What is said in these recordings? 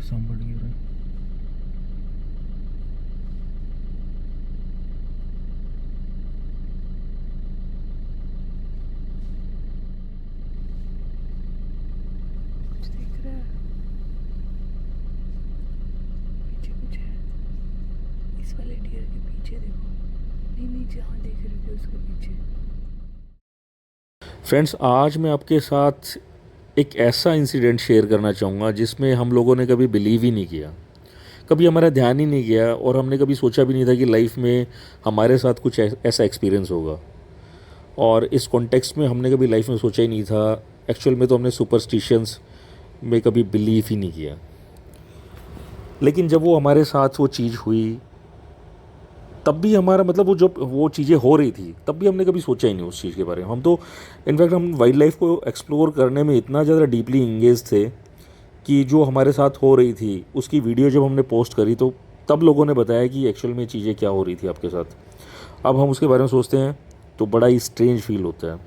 सांभर गिर रहा है। कुछ दिख रहा है पीछे, कुछ है इस वाले डियर के पीछे। देखो, नहीं जहाँ देख रहे थे उसके पीछे। फ्रेंड्स, आज मैं आपके साथ एक ऐसा इंसिडेंट शेयर करना चाहूँगा जिसमें हम लोगों ने कभी बिलीव ही नहीं किया, कभी हमारा ध्यान ही नहीं गया और हमने कभी सोचा भी नहीं था कि लाइफ में हमारे साथ कुछ ऐसा एक्सपीरियंस होगा। और इस कॉन्टेक्स्ट में हमने कभी लाइफ में सोचा ही नहीं था। एक्चुअल में तो हमने सुपरस्टिशंस में कभी बिलीव ही नहीं किया, लेकिन जब वो हमारे साथ वो चीज़ हुई तब भी हमारा मतलब वो जब वो चीज़ें हो रही थी तब भी हमने कभी सोचा ही नहीं उस चीज़ के बारे में। हम तो इनफैक्ट हम वाइल्ड लाइफ को एक्सप्लोर करने में इतना ज़्यादा डीपली इंगेज थे कि जो हमारे साथ हो रही थी उसकी वीडियो जब हमने पोस्ट करी तो तब लोगों ने बताया कि एक्चुअल में चीज़ें क्या हो रही थी आपके साथ। अब हम उसके बारे में सोचते हैं तो बड़ा ही स्ट्रेंज फील होता है।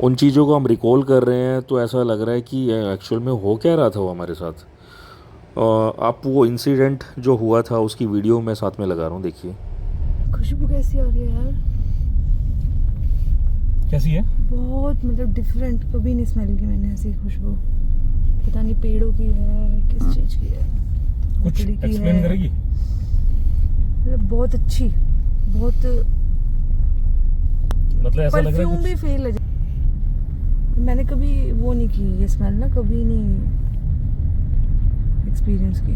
उन चीज़ों को हम रिकॉल कर रहे हैं तो ऐसा लग रहा है कि एक्चुअल में हो क्या रहा था वो हमारे साथ। आप वो इंसिडेंट जो हुआ था उसकी वीडियो मैं साथ में लगा रहा हूँ, देखिए। खुशबू कैसी आ रही है यार? कैसी है? बहुत मतलब डिफरेंट, कभी नहीं स्मेल की मैंने ऐसी खुशबू। पता नहीं पेड़ों की है, किस चीज की है, कुछ लकड़ी की एक्सप्लेन है। करेगी? मतलब बहुत अच्छी, बहुत मतलब ऐसा लग रहा परफ्यूम है भी फील है। मैंने कभी वो नहीं की ये स्मेल ना, कभी नहीं एक्सपीरियंस की।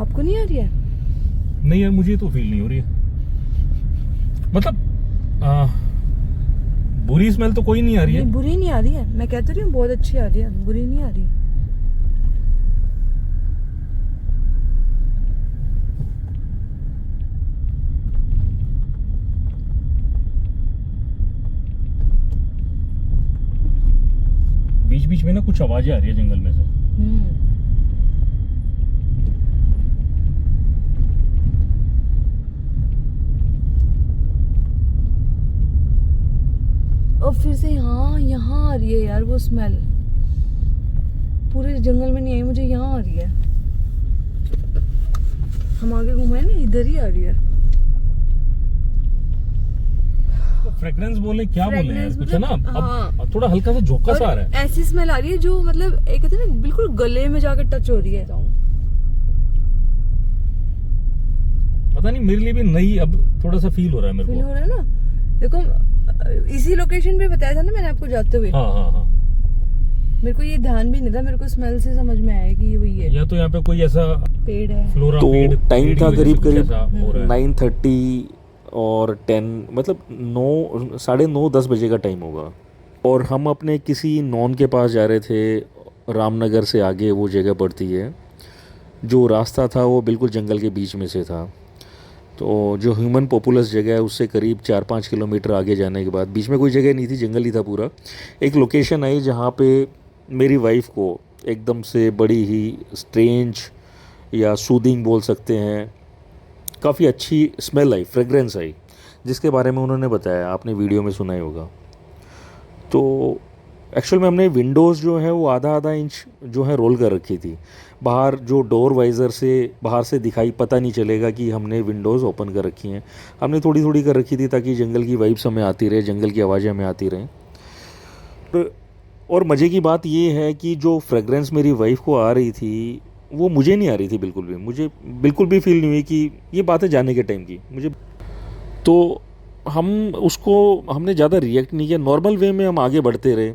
आपको नहीं आ रही है? नहीं यार, मुझे तो फील नहीं हो रही है। मतलब बुरी स्मेल तो कोई नहीं आ रही है। नहीं, बुरी नहीं आ रही है, मैं कहती रही हूँ बहुत अच्छी आ रही है, बुरी नहीं आ रही। बीच बीच में ना कुछ आवाजें आ रही है जंगल में से। और फिर से यहाँ आ रही है यार वो स्मेल। पूरे जंगल में नहीं आई, मुझे यहाँ आ रही है। हम आगे घुमाए ना, इधर ही आ रही है। फ्रेग्रेंस बोले क्या बोले यार, Fragrance कुछ है ना। मतलब, अब थोड़ा हल्का सा झोंका सा आ रहा है। ऐसी स्मेल आ रही है जो मतलब एक कहते हैं ना बिल्कुल गले में जाकर टच हो रही है। पता नहीं, मेरे लिए भी नई अब थोड़ा सा फील हो रहा है मेरे फील को। हो रहा है ना। देखो इसी लोकेशन पे बताया था ना मैंने आपको जाते हुए। हाँ हाँ हाँ। मेरे को ये ध्यान भी नहीं था, मेरे को स्मेल से समझ में आया कि ये वही है। या तो यहाँ पे कोई ऐसा पेड़ है। फ्लोरा तो पेड़ टाइम था करीब करीब 9:30 और 10 मतलब 9 9:30 10 बजे का टाइम होगा। और हम अपने किसी नॉन के पास जा रहे थे। रामनगर से आगे वो जगह पड़ती है। जो रास्ता था वो बिल्कुल जंगल के बीच में से था। तो जो ह्यूमन पॉपुलस जगह है उससे करीब 4-5 किलोमीटर आगे जाने के बाद, बीच में कोई जगह नहीं थी, जंगल ही था पूरा। एक लोकेशन आई जहाँ पे मेरी वाइफ को एकदम से बड़ी ही स्ट्रेंज या सूदिंग बोल सकते हैं, काफ़ी अच्छी स्मेल आई, फ्रेग्रेंस आई, जिसके बारे में उन्होंने बताया, आपने वीडियो में सुना ही होगा। तो एक्चुअल में हमने विंडोज़ जो है वो आधा आधा इंच जो है रोल कर रखी थी। बाहर जो डोर वाइज़र से बाहर से दिखाई पता नहीं चलेगा कि हमने विंडोज़ ओपन कर रखी हैं। हमने थोड़ी थोड़ी कर रखी थी ताकि जंगल की वाइब्स हमें आती रहे, जंगल की आवाज़ें हमें आती रहें। और मज़े की बात ये है कि जो फ्रेग्रेंस मेरी वाइफ को आ रही थी वो मुझे नहीं आ रही थी बिल्कुल भी। मुझे बिल्कुल भी फील नहीं हुई कि ये बात है जाने के टाइम की मुझे। तो हमने ज़्यादा रिएक्ट नहीं किया, नॉर्मल वे में हम आगे बढ़ते रहे।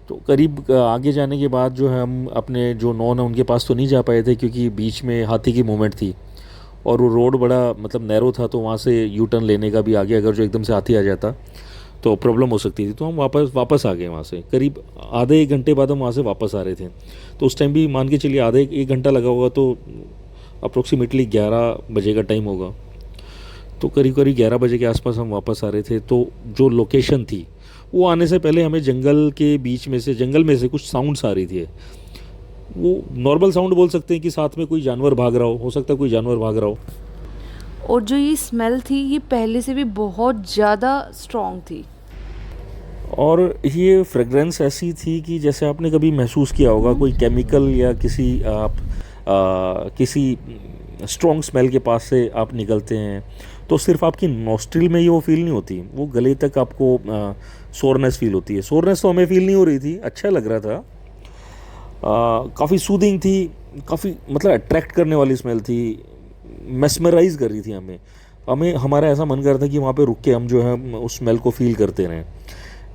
तो करीब आगे जाने के बाद जो है हम अपने जो नॉन है उनके पास तो नहीं जा पाए थे क्योंकि बीच में हाथी की मूवमेंट थी और वो रोड बड़ा मतलब नैरो था, तो वहाँ से यू टर्न लेने का भी आगे अगर जो एकदम से हाथी आ जाता तो प्रॉब्लम हो सकती थी। तो हम वापस आ गए वहाँ से। करीब आधे एक घंटे बाद हम वहाँ से वापस आ रहे थे। तो उस टाइम भी मान के चलिए आधे एक घंटा लगा होगा, तो अप्रोक्सीमेटली 11 बजे का टाइम होगा। तो करीब करीब 11 बजे के आसपास हम वापस आ रहे थे। तो जो लोकेशन थी वो आने से पहले हमें जंगल के बीच में से, जंगल में से कुछ साउंड्स आ रही थी। वो नॉर्मल साउंड बोल सकते हैं कि साथ में कोई जानवर भाग रहा हो सकता है कोई जानवर भाग रहा हो। और जो ये स्मेल थी ये पहले से भी बहुत ज़्यादा स्ट्रॉन्ग थी। और ये फ्रेगरेंस ऐसी थी कि जैसे आपने कभी महसूस किया होगा कोई केमिकल या किसी स्ट्रॉन्ग स्मेल के पास से आप निकलते हैं तो सिर्फ आपकी नॉस्ट्रिल में ही वो फील नहीं होती, वो गले तक आपको सोरनेस फील होती है। सोरनेस तो हमें फील नहीं हो रही थी, अच्छा लग रहा था, काफ़ी सूदिंग थी, काफ़ी मतलब अट्रैक्ट करने वाली स्मेल थी, मेस्मराइज कर रही थी हमें। हमारा ऐसा मन करता कि वहाँ पे रुक के हम जो है उस स्मेल को फील करते रहें,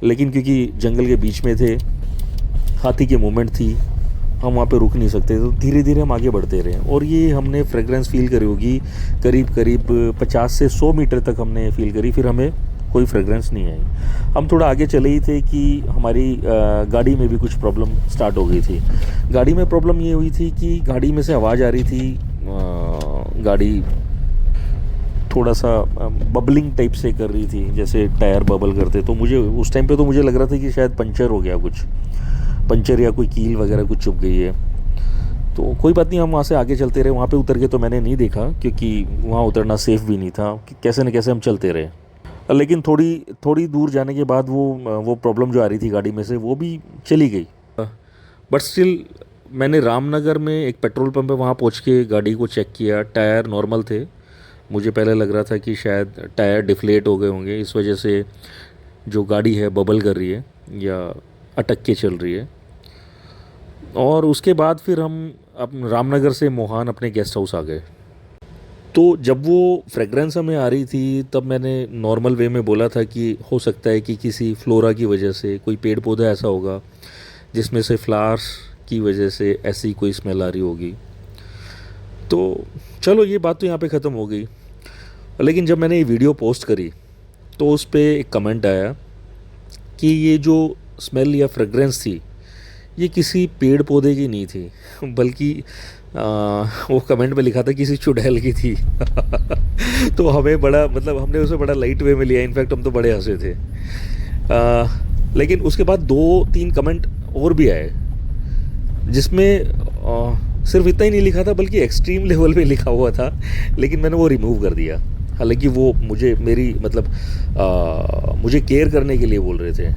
लेकिन क्योंकि जंगल के बीच में थे, हाथी की मूवमेंट थी, हम वहाँ पे रुक नहीं सकते, तो धीरे धीरे हम आगे बढ़ते रहे। और ये हमने फ्रेगरेंस फील करी होगी करीब करीब 50 से 100 मीटर तक हमने फील करी, फिर हमें कोई फ्रेगरेंस नहीं आई। हम थोड़ा आगे चले ही थे कि हमारी गाड़ी में भी कुछ प्रॉब्लम स्टार्ट हो गई थी। गाड़ी में प्रॉब्लम ये हुई थी कि गाड़ी में से आवाज़ आ रही थी, गाड़ी थोड़ा सा बबलिंग टाइप से कर रही थी, जैसे टायर बबल करते। तो मुझे उस टाइम पे तो मुझे लग रहा था कि शायद पंचर हो गया, कुछ पंचर या कोई कील वगैरह कुछ चुभ गई है। तो कोई बात नहीं, हम वहाँ से आगे चलते रहे। वहाँ पे उतर के तो मैंने नहीं देखा क्योंकि वहाँ उतरना सेफ़ भी नहीं था, कि कैसे न कैसे हम चलते रहे। लेकिन थोड़ी दूर जाने के बाद वो प्रॉब्लम जो आ रही थी गाड़ी में से वो भी चली गई। बट स्टिल मैंने रामनगर में एक पेट्रोल पंप है, वहाँ पहुँच के गाड़ी को चेक किया, टायर नॉर्मल थे। मुझे पहले लग रहा था कि शायद टायर डिफ्लेट हो गए होंगे, इस वजह से जो गाड़ी है बबल कर रही है या अटक के चल रही है। और उसके बाद फिर हम रामनगर से मोहान अपने गेस्ट हाउस आ गए। तो जब वो फ्रेगरेंस हमें आ रही थी तब मैंने नॉर्मल वे में बोला था कि हो सकता है कि किसी फ्लोरा की वजह से, कोई पेड़ पौधा ऐसा होगा जिसमें से फ्लावर्स की वजह से ऐसी कोई स्मेल आ रही होगी। तो चलो ये बात तो यहाँ पे ख़त्म हो गई। लेकिन जब मैंने ये वीडियो पोस्ट करी तो उस पर एक कमेंट आया कि ये जो स्मेल या फ्रेगरेंस थी ये किसी पेड़ पौधे की नहीं थी, बल्कि वो कमेंट में लिखा था किसी चुड़ैल की थी। तो हमें बड़ा मतलब हमने उसे बड़ा लाइट वे में लिया, इनफैक्ट हम तो बड़े हंसे थे। लेकिन उसके बाद 2-3 कमेंट और भी आए जिसमें सिर्फ इतना ही नहीं लिखा था बल्कि एक्सट्रीम लेवल पे लिखा हुआ था, लेकिन मैंने वो रिमूव कर दिया। हालांकि वो मुझे मुझे केयर करने के लिए बोल रहे थे,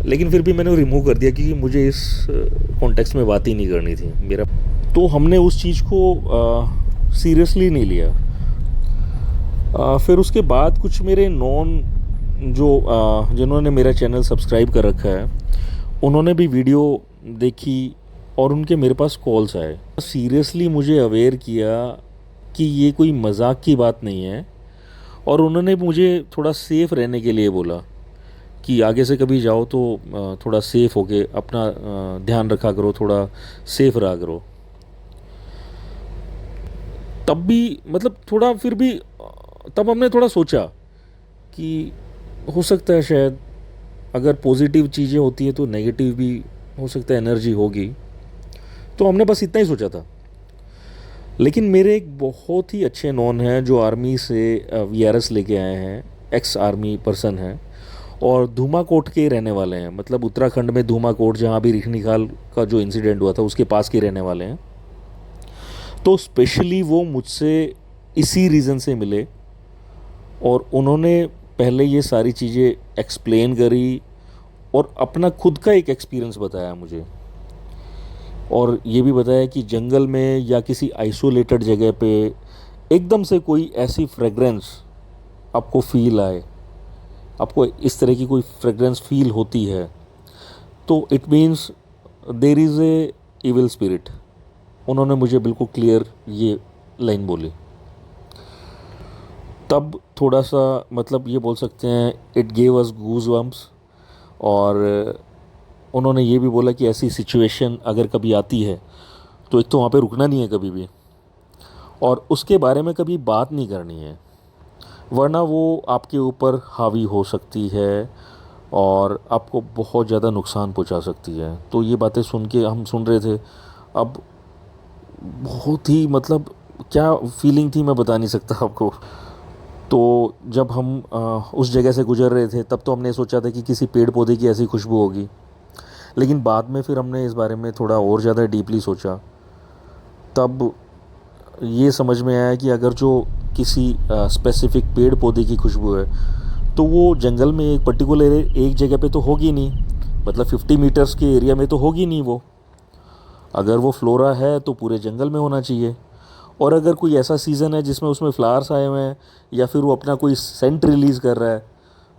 लेकिन फिर भी मैंने वो रिमूव कर दिया क्योंकि मुझे इस कॉन्टेक्स्ट में बात ही नहीं करनी थी मेरा। तो हमने उस चीज़ को सीरियसली नहीं लिया। फिर उसके बाद कुछ मेरे जिन्होंने मेरा चैनल सब्सक्राइब कर रखा है उन्होंने भी वीडियो देखी और उनके मेरे पास कॉल्स आए, सीरियसली मुझे अवेयर किया कि ये कोई मजाक की बात नहीं है। और उन्होंने मुझे थोड़ा सेफ़ रहने के लिए बोला कि आगे से कभी जाओ तो थोड़ा सेफ़ होके अपना ध्यान रखा करो, थोड़ा सेफ़ रहा करो। तब भी मतलब थोड़ा फिर भी तब हमने थोड़ा सोचा कि हो सकता है शायद अगर पॉजिटिव चीज़ें होती है तो नेगेटिव भी हो सकता है एनर्जी होगी। तो हमने बस इतना ही सोचा था। लेकिन मेरे एक बहुत ही अच्छे नॉन हैं जो आर्मी से वीआरएस लेके आए हैं, एक्स आर्मी पर्सन हैं और धूमाकोट के रहने वाले हैं, मतलब उत्तराखंड में धूमाकोट जहाँ भी रिखनिखाल का जो इंसिडेंट हुआ था उसके पास के रहने वाले हैं। तो स्पेशली वो मुझसे इसी रीज़न से मिले और उन्होंने पहले ये सारी चीज़ें एक्सप्लेन करी और अपना खुद का एक एक्सपीरियंस बताया मुझे, और ये भी बताया कि जंगल में या किसी आइसोलेटेड जगह पे एकदम से कोई ऐसी फ्रेगरेंस आपको फील आए, आपको इस तरह की कोई फ्रेगरेंस फील होती है तो it means there is a evil spirit. उन्होंने मुझे बिल्कुल क्लियर ये लाइन बोली। तब थोड़ा सा मतलब ये बोल सकते हैं it gave us goose bumps. और उन्होंने ये भी बोला कि ऐसी सिचुएशन अगर कभी आती है तो एक तो वहाँ पे रुकना नहीं है कभी भी, और उसके बारे में कभी बात नहीं करनी है, वरना वो आपके ऊपर हावी हो सकती है और आपको बहुत ज़्यादा नुकसान पहुँचा सकती है। तो ये बातें सुन के हम सुन रहे थे, अब बहुत ही मतलब क्या फीलिंग थी मैं बता नहीं सकता आपको। तो जब हम उस जगह से गुजर रहे थे तब तो हमने सोचा था कि किसी पेड़ पौधे की ऐसी खुशबू होगी, लेकिन बाद में फिर हमने इस बारे में थोड़ा और ज़्यादा डीपली सोचा, तब ये समझ में आया कि अगर जो किसी स्पेसिफिक पेड़ पौधे की खुशबू है तो वो जंगल में एक पर्टिकुलर एक जगह पे तो होगी नहीं, मतलब 50 मीटर्स के एरिया में तो होगी नहीं वो। अगर वो फ्लोरा है तो पूरे जंगल में होना चाहिए। और अगर कोई ऐसा सीज़न है जिसमें उसमें फ्लावर्स आए हुए हैं या फिर वो अपना कोई सेंट रिलीज़ कर रहा है,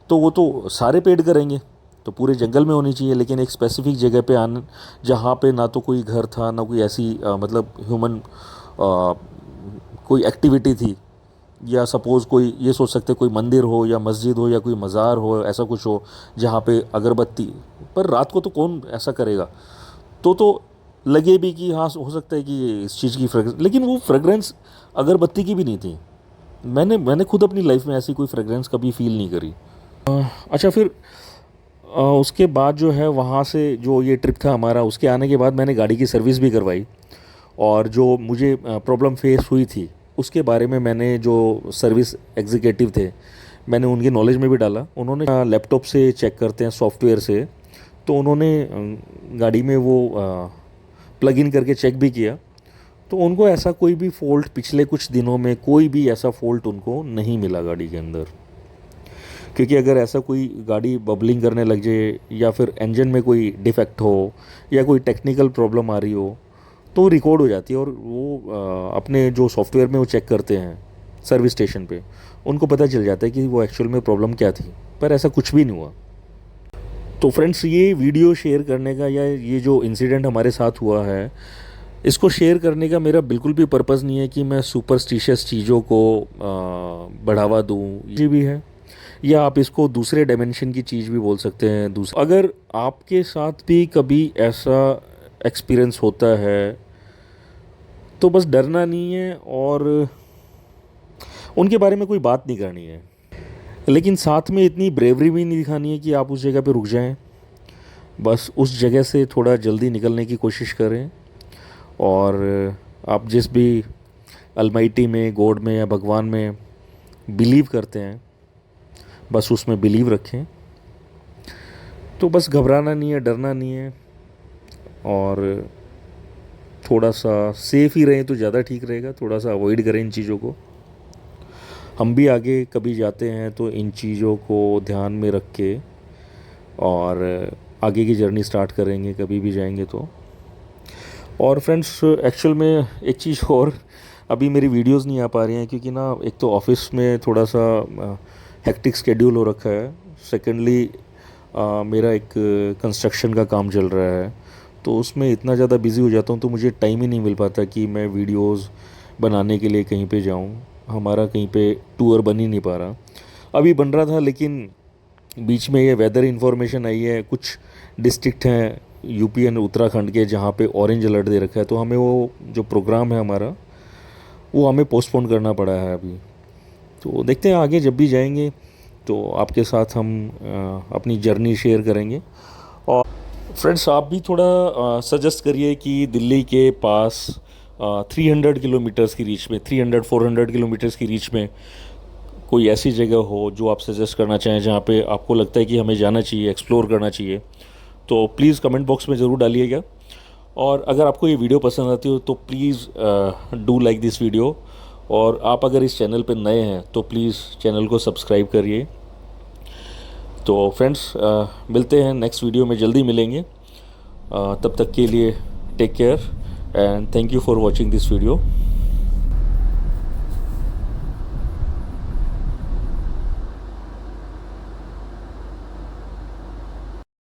तो वो तो सारे पेड़ करेंगे, तो पूरे जंगल में होनी चाहिए। लेकिन एक स्पेसिफिक जगह पे आने, जहाँ पे ना तो कोई घर था, ना कोई ऐसी मतलब ह्यूमन कोई एक्टिविटी थी, या सपोज़ कोई ये सोच सकते कोई मंदिर हो या मस्जिद हो या कोई मज़ार हो, ऐसा कुछ हो जहाँ पे अगरबत्ती, पर रात को तो कौन ऐसा करेगा। तो लगे भी कि हाँ हो सकता है कि इस चीज़ की फ्रेगरेंस, लेकिन वो फ्रेगरेंस अगरबत्ती की भी नहीं थी। मैंने खुद अपनी लाइफ में ऐसी कोई फ्रेगरेंस कभी फील नहीं करी। अच्छा, फिर उसके बाद जो है वहाँ से जो ये ट्रिप था हमारा, उसके आने के बाद मैंने गाड़ी की सर्विस भी करवाई। और जो मुझे प्रॉब्लम फेस हुई थी उसके बारे में मैंने जो सर्विस एग्जीक्यूटिव थे, मैंने उनकी नॉलेज में भी डाला। उन्होंने लैपटॉप से चेक करते हैं सॉफ्टवेयर से, तो उन्होंने गाड़ी में वो प्लग इन करके चेक भी किया, तो उनको ऐसा कोई भी फ़ॉल्ट पिछले कुछ दिनों में कोई भी ऐसा फ़ॉल्ट उनको नहीं मिला गाड़ी के अंदर। क्योंकि अगर ऐसा कोई गाड़ी बबलिंग करने लग जाए या फिर इंजन में कोई डिफेक्ट हो या कोई टेक्निकल प्रॉब्लम आ रही हो, तो रिकॉर्ड हो जाती है। और वो अपने जो सॉफ्टवेयर में वो चेक करते हैं सर्विस स्टेशन पे, उनको पता चल जाता है कि वो एक्चुअल में प्रॉब्लम क्या थी। पर ऐसा कुछ भी नहीं हुआ। तो फ्रेंड्स, ये वीडियो शेयर करने का या ये जो इंसिडेंट हमारे साथ हुआ है, इसको शेयर करने का मेरा बिल्कुल भी पर्पज़ नहीं है कि मैं सुपरस्टिशियस चीज़ों को बढ़ावा दूँ। ये भी है, या आप इसको दूसरे डायमेंशन की चीज़ भी बोल सकते हैं। अगर आपके साथ भी कभी ऐसा एक्सपीरियंस होता है तो बस डरना नहीं है और उनके बारे में कोई बात नहीं करनी है, लेकिन साथ में इतनी ब्रेवरी भी नहीं दिखानी है कि आप उस जगह पे रुक जाएं। बस उस जगह से थोड़ा जल्दी निकलने की कोशिश करें। और आप जिस भी अलमाइटी में, गॉड में या भगवान में बिलीव करते हैं, बस उसमें बिलीव रखें। तो बस घबराना नहीं है, डरना नहीं है, और थोड़ा सा सेफ़ ही रहें तो ज़्यादा ठीक रहेगा। थोड़ा सा अवॉइड करें इन चीज़ों को। हम भी आगे कभी जाते हैं तो इन चीज़ों को ध्यान में रख के और आगे की जर्नी स्टार्ट करेंगे कभी भी जाएंगे तो। और फ्रेंड्स, एक्चुअल में एक चीज़ और, अभी मेरी वीडियोस नहीं आ पा रही हैं क्योंकि ना एक तो ऑफिस में थोड़ा सा हेक्टिक शेड्यूल हो रखा है। सेकेंडली मेरा एक कंस्ट्रक्शन का काम चल रहा है, तो उसमें इतना ज़्यादा बिज़ी हो जाता हूँ तो मुझे टाइम ही नहीं मिल पाता कि मैं वीडियोस बनाने के लिए कहीं पे जाऊँ। हमारा कहीं पे टूर बन ही नहीं पा रहा। अभी बन रहा था, लेकिन बीच में ये वेदर इन्फॉर्मेशन आई है, कुछ डिस्ट्रिक्ट हैं यूपी एंड उत्तराखंड के जहाँ पे ऑरेंज अलर्ट दे रखा है, तो हमें वो जो प्रोग्राम है हमारा, वो हमें पोस्टपोन करना पड़ा है अभी। तो देखते हैं आगे जब भी जाएंगे तो आपके साथ हम अपनी जर्नी शेयर करेंगे। और फ्रेंड्स, आप भी थोड़ा सजेस्ट करिए कि दिल्ली के पास 300 किलोमीटर्स की रीच में, 300-400 किलोमीटर्स की रीच में कोई ऐसी जगह हो जो आप सजेस्ट करना चाहें, जहाँ पे आपको लगता है कि हमें जाना चाहिए, एक्सप्लोर करना चाहिए, तो प्लीज़ कमेंट बॉक्स में ज़रूर डालिएगा। और अगर आपको ये वीडियो पसंद आती हो तो please do like this video. और आप अगर इस चैनल पर नए हैं तो प्लीज़ चैनल को सब्सक्राइब करिए। तो फ्रेंड्स, मिलते हैं नेक्स्ट वीडियो में, जल्दी मिलेंगे। तब तक के लिए take care and thank you for watching this video.